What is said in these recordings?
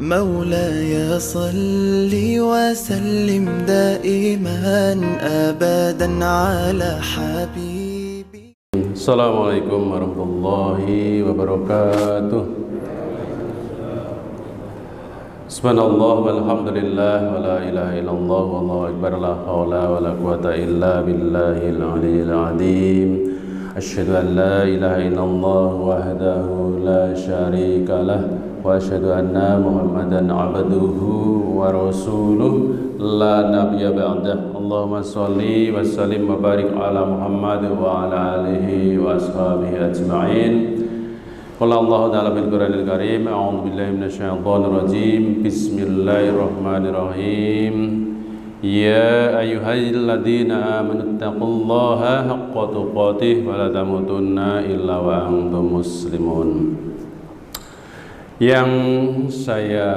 مولاي صل وسلم دائما أبدا على حبيبي. السلام عليكم ورحمة الله وبركاته. Subhanallah walhamdulillah wa la ilaha illallah wallahu akbar la hawla wa la quwata illa billahil aliyyil azim. Asyhadu an la ilaha illallah wahdahu la syarika lah wa asyhadu anna Muhammadan abduhu wa rasuluh la nabiyya ba'dah. Allahumma sholli wa sallim wa barik ala Muhammad wa ala alihi wa ashabihi ajma'in. Qala Allah ta'ala fil Qur'anil Karim, a'udzu billahi minasyaitonir rajim. Bismillahirrahmanirrahim. Ya ayyuhalladzina amanu taqullaha haqqa tuqatih wa la tamutunna illa wa antum muslimun. Yang saya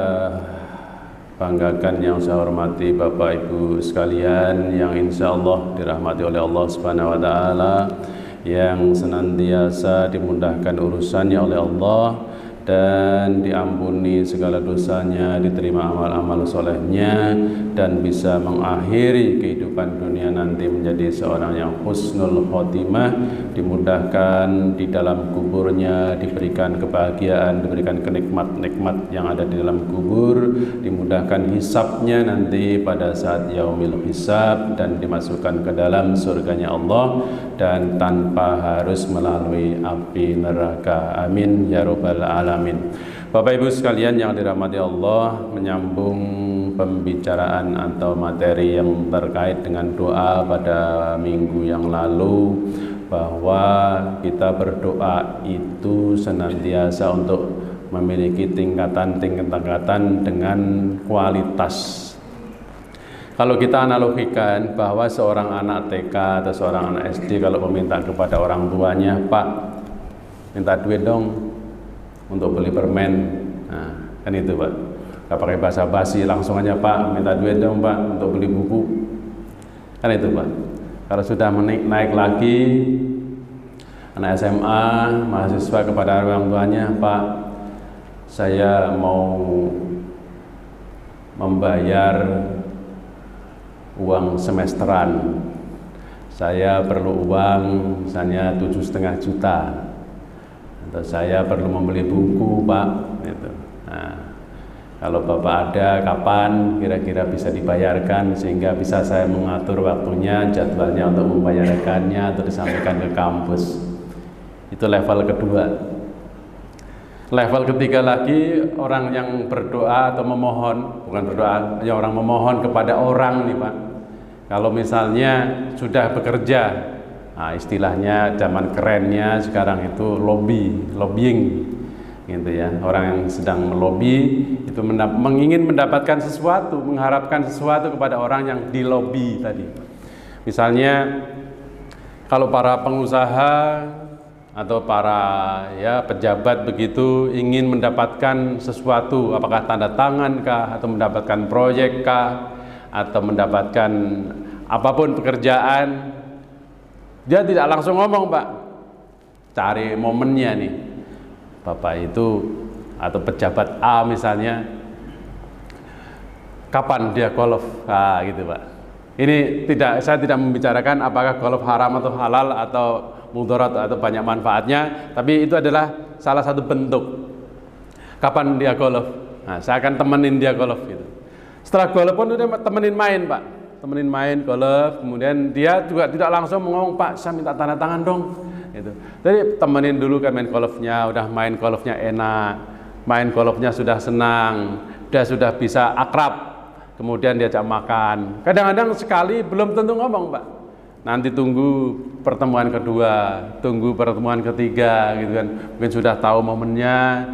banggakan, yang saya hormati Bapak Ibu sekalian yang insyaallah dirahmati oleh Allah Subhanahu wa taala, yang senantiasa dimudahkan urusannya oleh Allah dan diampuni segala dosanya, diterima amal-amal solehnya, dan bisa mengakhiri kehidupan dunia nanti menjadi seorang yang husnul khotimah, dimudahkan di dalam kuburnya, diberikan kebahagiaan, diberikan kenikmat-nikmat yang ada di dalam kubur, dimudahkan hisabnya nanti pada saat yaumil hisab, dan dimasukkan ke dalam surganya Allah dan tanpa harus melalui api neraka. Amin ya rabbal alamin. Bapak Ibu sekalian yang dirahmati Allah, menyambung pembicaraan atau materi yang terkait dengan doa pada minggu yang lalu, bahwa kita berdoa itu senantiasa untuk memiliki tingkatan-tingkatan dengan kualitas. Kalau kita analogikan bahwa seorang anak TK atau seorang anak SD kalau meminta kepada orang tuanya, "Pak, minta duit dong untuk beli permen." Nah, kan itu Pak, gak pakai basa-basi, langsung aja, "Pak, minta duit dong Pak untuk beli buku." Kan itu Pak. Kalau sudah naik lagi, anak SMA, mahasiswa kepada orang tuanya, "Pak, saya mau membayar uang semesteran, saya perlu uang misalnya 7,5 juta, atau saya perlu membeli buku Pak." Gitu. Nah, kalau Bapak ada, kapan kira-kira bisa dibayarkan sehingga bisa saya mengatur waktunya, jadwalnya untuk membayarkannya atau disampaikan ke kampus. Itu level kedua. Level ketiga lagi, orang yang berdoa atau memohon, bukan berdoa, ya orang memohon kepada orang nih Pak. Kalau misalnya sudah bekerja, nah istilahnya zaman kerennya sekarang itu lobbying gitu ya. Orang yang sedang melobi itu ingin mendapatkan sesuatu, mengharapkan sesuatu kepada orang yang dilobi tadi. Misalnya kalau para pengusaha atau para pejabat begitu ingin mendapatkan sesuatu, apakah tanda tangan kah, atau mendapatkan proyek kah, atau mendapatkan apapun pekerjaan, dia tidak langsung ngomong Pak, cari momennya nih. Bapak itu atau pejabat A misalnya, kapan dia golf, gitu Pak. Ini saya tidak membicarakan apakah golf haram atau halal atau mudarat atau banyak manfaatnya, tapi itu adalah salah satu bentuk. Kapan dia golf? Nah, saya akan temenin dia golf gitu. Setelah golf pun udah temenin main Pak, temenin main golf, kemudian dia juga tidak langsung ngomong, "Pak, saya minta tanda tangan dong." Gitu. Jadi temenin dulu kan main golfnya, udah main golfnya enak, main golfnya sudah senang, dia sudah bisa akrab, kemudian diajak makan. Kadang-kadang sekali belum tentu ngomong Pak, nanti tunggu pertemuan kedua, tunggu pertemuan ketiga gitu kan, mungkin sudah tahu momennya.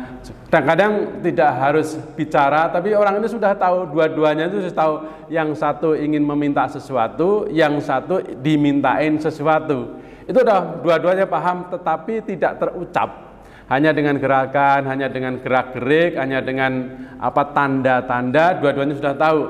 Kadang-kadang tidak harus bicara, tapi orang ini sudah tahu, dua-duanya itu sudah tahu, yang satu ingin meminta sesuatu, yang satu dimintain sesuatu. Itu udah dua-duanya paham, tetapi tidak terucap. Hanya dengan gerakan, hanya dengan gerak-gerik, hanya dengan tanda-tanda, dua-duanya sudah tahu.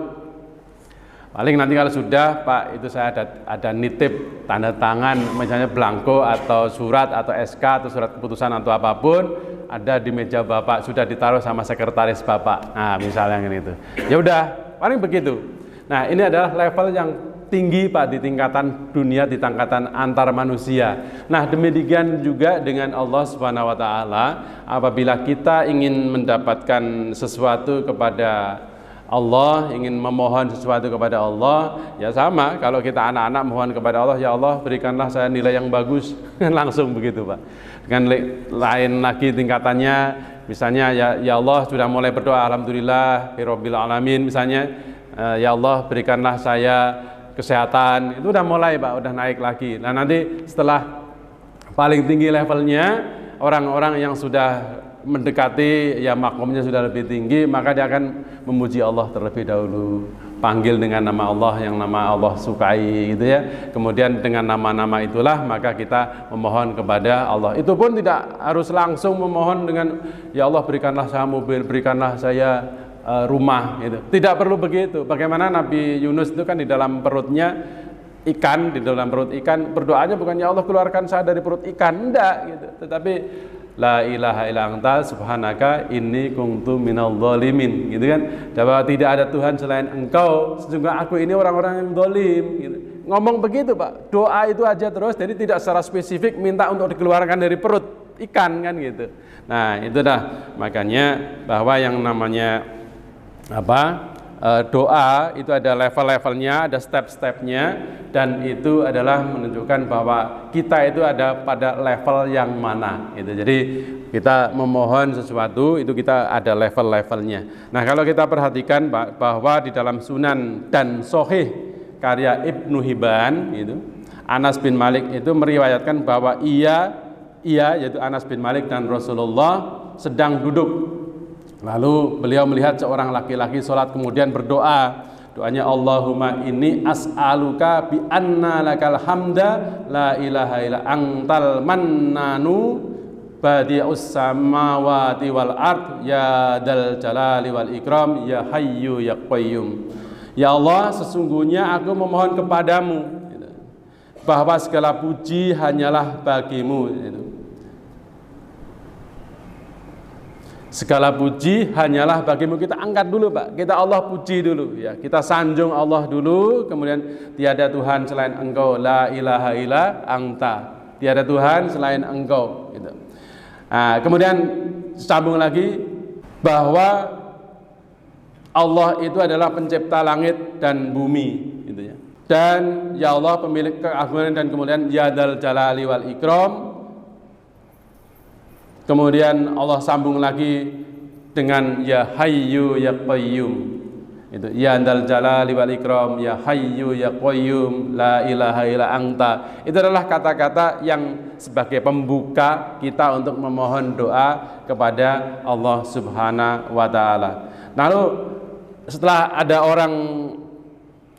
Paling nanti kalau sudah, Pak, itu saya ada nitip tanda tangan, misalnya belangko atau surat atau SK atau surat keputusan atau apapun, ada di meja Bapak, sudah ditaruh sama sekretaris Bapak. Nah, misalnya gitu. Ya udah, paling begitu. Nah, ini adalah level yang tinggi Pak di tingkatan dunia, di tingkatan antar manusia. Nah, demikian juga dengan Allah Subhanahu wa taala, apabila kita ingin mendapatkan sesuatu kepada Allah, ingin memohon sesuatu kepada Allah, ya sama kalau kita anak-anak mohon kepada Allah, ya Allah berikanlah saya nilai yang bagus. Langsung begitu Pak. Dengan lain lagi tingkatannya, misalnya ya Allah sudah mulai berdoa alhamdulillah rabbil alamin misalnya, ya Allah berikanlah saya kesehatan, itu udah mulai Pak, udah naik lagi. Nah, nanti setelah paling tinggi levelnya, orang-orang yang sudah mendekati ya makomnya sudah lebih tinggi, maka dia akan memuji Allah terlebih dahulu, panggil dengan nama Allah yang nama Allah sukai gitu ya. Kemudian dengan nama-nama itulah maka kita memohon kepada Allah. Itu pun tidak harus langsung memohon dengan ya Allah berikanlah saya mobil, berikanlah saya rumah gitu. Tidak perlu begitu. Bagaimana Nabi Yunus itu kan di dalam perutnya ikan, di dalam perut ikan, berdoanya bukan ya Allah keluarkan saya dari perut ikan, enggak gitu. Tetapi la ilaha illa anta subhanaka inni kuntu minal zalimin gitu kan. Bahwa tidak ada Tuhan selain Engkau, sesungguhnya aku ini orang-orang yang zalim gitu. Ngomong begitu Pak. Doa itu aja terus, jadi tidak secara spesifik minta untuk dikeluarkan dari perut ikan kan gitu. Nah, itu dah makanya bahwa yang namanya doa itu ada level-levelnya, ada step-stepnya, dan itu adalah menunjukkan bahwa kita itu ada pada level yang mana gitu. Jadi kita memohon sesuatu itu kita ada level-levelnya. Nah, kalau kita perhatikan bahwa di dalam Sunan dan Sahih karya Ibnu Hibban itu, Anas bin Malik itu meriwayatkan bahwa ia yaitu Anas bin Malik dan Rasulullah sedang duduk. Lalu beliau melihat seorang laki-laki sholat kemudian berdoa. Doanya Allahumma inni as'aluka bi anna lakal hamda la ilaha illa antal mannanu badi'us samawati wal ard ya dal jalali wal ikram ya hayyu ya qayyum. Ya Allah, sesungguhnya aku memohon kepadamu bahwa segala puji hanyalah bagimu gitu. Segala puji hanyalah bagimu. Kita angkat dulu Pak, kita Allah puji dulu ya, kita sanjung Allah dulu, kemudian tiada Tuhan selain Engkau, la ilaha illa anta, tiada Tuhan selain Engkau gitu. Nah, kemudian sambung lagi bahwa Allah itu adalah pencipta langit dan bumi gitu ya. Dan ya Allah pemilik keagungan, dan kemudian ya dzal jalali wal ikram. Kemudian Allah sambung lagi dengan ya hayyu ya qayyum. Itu ya dzal jalali wal ikram, ya hayyu ya qayyum, la ilaha illa anta. Itu adalah kata-kata yang sebagai pembuka kita untuk memohon doa kepada Allah Subhanahu wa taala. Lalu setelah ada orang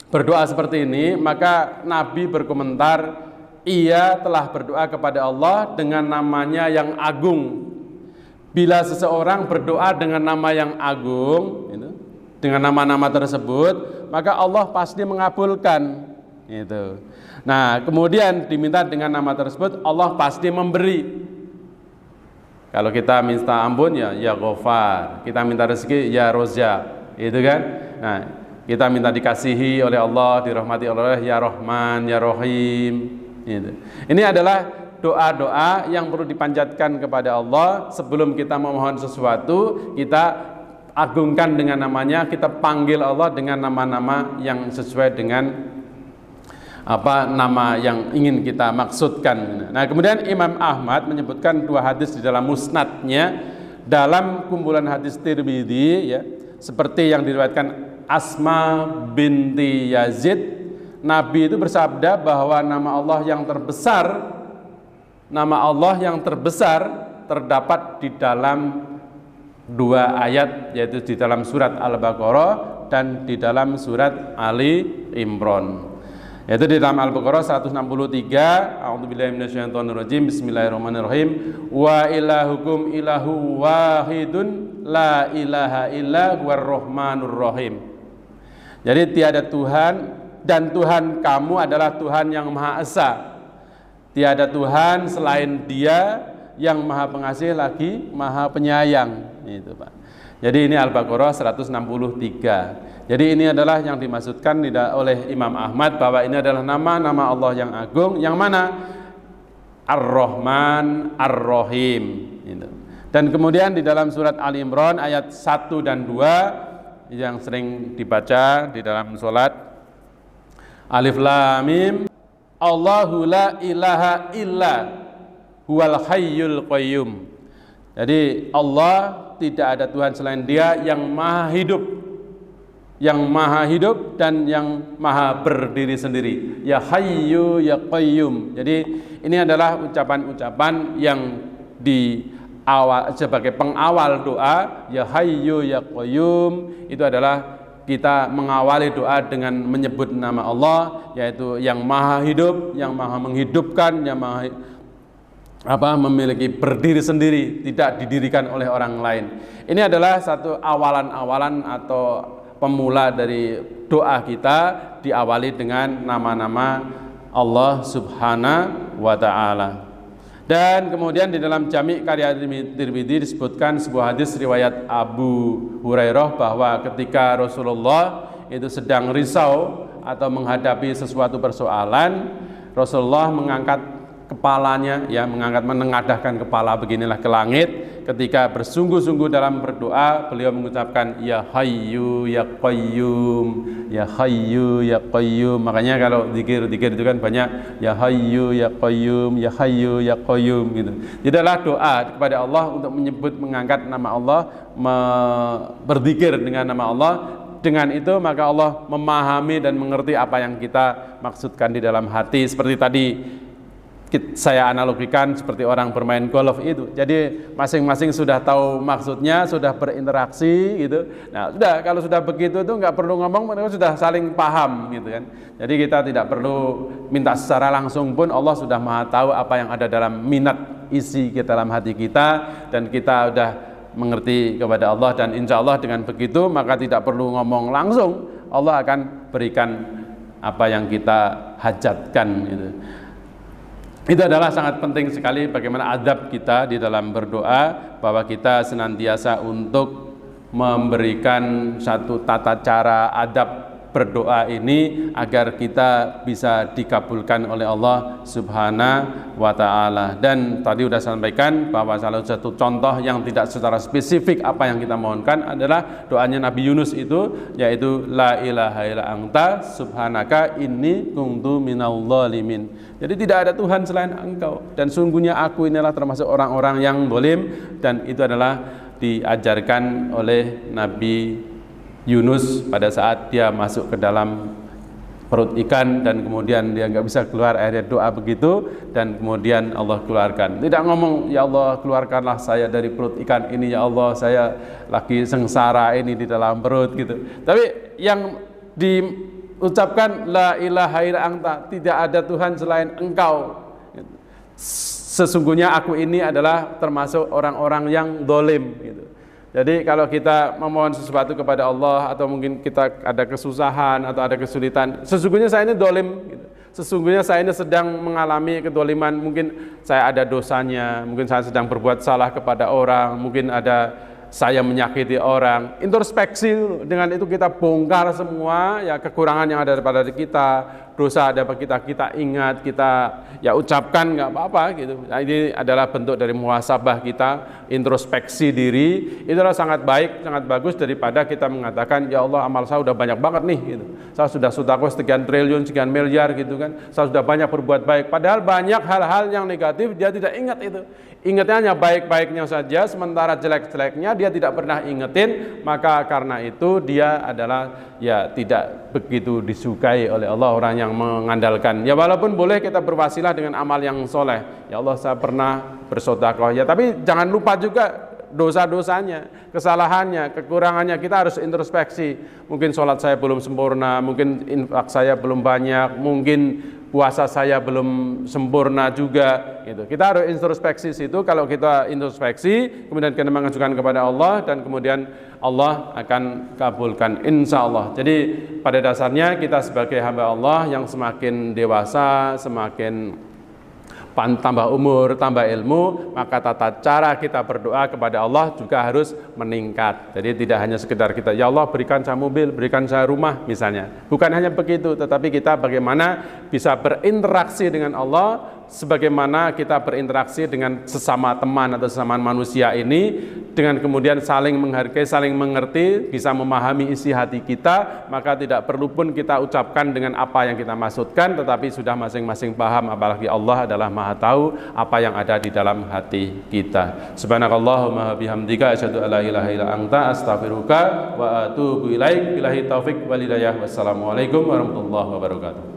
berdoa seperti ini, maka Nabi berkomentar, ia telah berdoa kepada Allah dengan namanya yang agung. Bila seseorang berdoa dengan nama yang agung, dengan nama-nama tersebut, maka Allah pasti mengabulkan. Itu. Nah, kemudian diminta dengan nama tersebut, Allah pasti memberi. Kalau kita minta ampun ya Ghafar, kita minta rezeki ya Rozak, itu kan? Nah, kita minta dikasihi oleh Allah, dirahmati oleh Allah, ya Rahman, ya Rahim. Ini adalah doa-doa yang perlu dipanjatkan kepada Allah sebelum kita memohon sesuatu. Kita agungkan dengan namanya, kita panggil Allah dengan nama-nama yang sesuai dengan nama yang ingin kita maksudkan. Nah, kemudian Imam Ahmad menyebutkan dua hadis di dalam musnadnya dalam kumpulan hadis Tirmidzi ya, seperti yang diriwayatkan Asma binti Yazid. Nabi itu bersabda bahwa nama Allah yang terbesar terdapat di dalam dua ayat, yaitu di dalam surat Al-Baqarah dan di dalam surat Ali Imran. Yaitu di dalam Al-Baqarah 163, a'udzubillahi minasyaitonirrajim, bismillahirrahmanirrahim, wa ilahukum ilahu wahidun la ilaha illa huwar rahmanur rahim. Jadi tiada Tuhan, dan Tuhan kamu adalah Tuhan yang Maha Esa. Tiada Tuhan selain Dia, yang Maha Pengasih lagi Maha Penyayang. Itu, Pak. Jadi ini Al-Baqarah 163. Jadi ini adalah yang dimaksudkan oleh Imam Ahmad bahwa ini adalah nama-nama Allah yang agung, yang mana Ar-Rahman, Ar-Rahim. Gitu. Dan kemudian di dalam surat Ali Imran ayat 1 dan 2 yang sering dibaca di dalam sholat, Alif Lam Mim, Allahu la ilaha illa huwal hayyul qayyum. Jadi Allah tidak ada Tuhan selain Dia yang maha hidup, dan yang maha berdiri sendiri. Ya Hayyu ya Qayyum. Jadi ini adalah ucapan-ucapan yang sebagai pengawal doa. Ya Hayyu ya Qayyum itu adalah kita mengawali doa dengan menyebut nama Allah, yaitu yang maha hidup, yang maha menghidupkan, yang maha memiliki berdiri sendiri, tidak didirikan oleh orang lain. Ini adalah satu awalan-awalan atau pemula dari doa kita, diawali dengan nama-nama Allah Subhanahu wa Ta'ala. Dan kemudian di dalam Jami' karya Tirmidzi disebutkan sebuah hadis riwayat Abu Hurairah bahwa ketika Rasulullah itu sedang risau atau menghadapi sesuatu persoalan, Rasulullah mengangkat kepalanya, menengadahkan kepala beginilah ke langit. Ketika bersungguh-sungguh dalam berdoa, beliau mengucapkan Ya Hayyu Ya Qayyum, Ya Hayyu Ya Qayyum. Makanya kalau zikir itu kan banyak Ya Hayyu Ya Qayyum, Ya Hayyu Ya Qayyum gitu. Jadi adalah doa kepada Allah untuk mengangkat nama Allah, berzikir dengan nama Allah. Dengan itu maka Allah memahami dan mengerti apa yang kita maksudkan di dalam hati. Seperti tadi saya analogikan seperti orang bermain golf itu. Jadi masing-masing sudah tahu maksudnya, sudah berinteraksi gitu. Nah, kalau sudah begitu itu nggak perlu ngomong, mereka sudah saling paham gitu kan. Jadi kita tidak perlu minta secara langsung pun Allah sudah Maha tahu apa yang ada dalam minat isi kita dalam hati kita, dan kita sudah mengerti kepada Allah, dan insya Allah dengan begitu maka tidak perlu ngomong langsung, Allah akan berikan apa yang kita hajatkan gitu. Itu adalah sangat penting sekali bagaimana adab kita di dalam berdoa, bahwa kita senantiasa untuk memberikan satu tata cara adab berdoa ini agar kita bisa dikabulkan oleh Allah Subhanahu wa Ta'ala. Dan tadi sudah sampaikan bahwa salah satu contoh yang tidak secara spesifik apa yang kita mohonkan adalah doanya Nabi Yunus itu, yaitu La ilaha illa anta subhanaka inni kuntu minal zalimin. Jadi tidak ada Tuhan selain Engkau, dan sungguhnya aku inilah termasuk orang-orang yang zalim. Dan itu adalah diajarkan oleh Nabi Yunus pada saat dia masuk ke dalam perut ikan, dan kemudian dia nggak bisa keluar, akhirnya doa begitu, dan kemudian Allah keluarkan. Tidak ngomong Ya Allah keluarkanlah saya dari perut ikan ini, Ya Allah saya lagi sengsara ini di dalam perut gitu. Tapi yang diucapkan La ilaha illa anta, tidak ada Tuhan selain Engkau. Sesungguhnya aku ini adalah termasuk orang-orang yang zalim gitu. Jadi kalau kita memohon sesuatu kepada Allah, atau mungkin kita ada kesusahan atau ada kesulitan, sesungguhnya saya ini zalim gitu. Sesungguhnya saya ini sedang mengalami kedoliman, mungkin saya ada dosanya, mungkin saya sedang berbuat salah kepada orang, mungkin ada saya menyakiti orang. Introspeksi, dengan itu kita bongkar semua ya kekurangan yang ada pada kita, dosa ada pada kita ingat, kita ya ucapkan, nggak apa-apa gitu. Nah, ini adalah bentuk dari muhasabah kita, introspeksi diri. Itu adalah sangat baik, sangat bagus daripada kita mengatakan Ya Allah amal saya udah banyak banget nih gitu. Saya sudah sedekah sekian triliun, sekian miliar gitu kan. Saya sudah banyak berbuat baik, padahal banyak hal-hal yang negatif dia tidak ingat itu. Ingatnya hanya baik-baiknya saja, sementara jelek-jeleknya dia tidak pernah ingetin. Maka karena itu dia adalah ya tidak begitu disukai oleh Allah, orang yang mengandalkan. Ya walaupun boleh kita berwasilah dengan amal yang soleh, Ya Allah saya pernah bersedekah ya, tapi jangan lupa juga dosa-dosanya, kesalahannya, kekurangannya. Kita harus introspeksi. Mungkin sholat saya belum sempurna, mungkin infak saya belum banyak, mungkin puasa saya belum sempurna juga gitu. Kita harus introspeksi situ. Kalau kita introspeksi, kemudian kita mengajukan kepada Allah, dan kemudian Allah akan kabulkan insya Allah. Jadi pada dasarnya kita sebagai hamba Allah yang semakin dewasa, semakin tambah umur, tambah ilmu, maka tata cara kita berdoa kepada Allah juga harus meningkat. Jadi tidak hanya sekedar kita, ya Allah berikan saya mobil, berikan saya rumah misalnya. Bukan hanya begitu, tetapi kita bagaimana bisa berinteraksi dengan Allah, sebagaimana kita berinteraksi dengan sesama teman atau sesama manusia ini, dengan kemudian saling menghargai, saling mengerti, bisa memahami isi hati kita, maka tidak perlu pun kita ucapkan dengan apa yang kita maksudkan, tetapi sudah masing-masing paham, apalagi Allah adalah Maha tahu apa yang ada di dalam hati kita. Subhanakallahumma bihamdika asyhadu an la ilaha illa anta astaghfiruka wa atubu ilaik. Billahi taufik wal hidayah. Wassalamualaikum warahmatullahi wabarakatuh.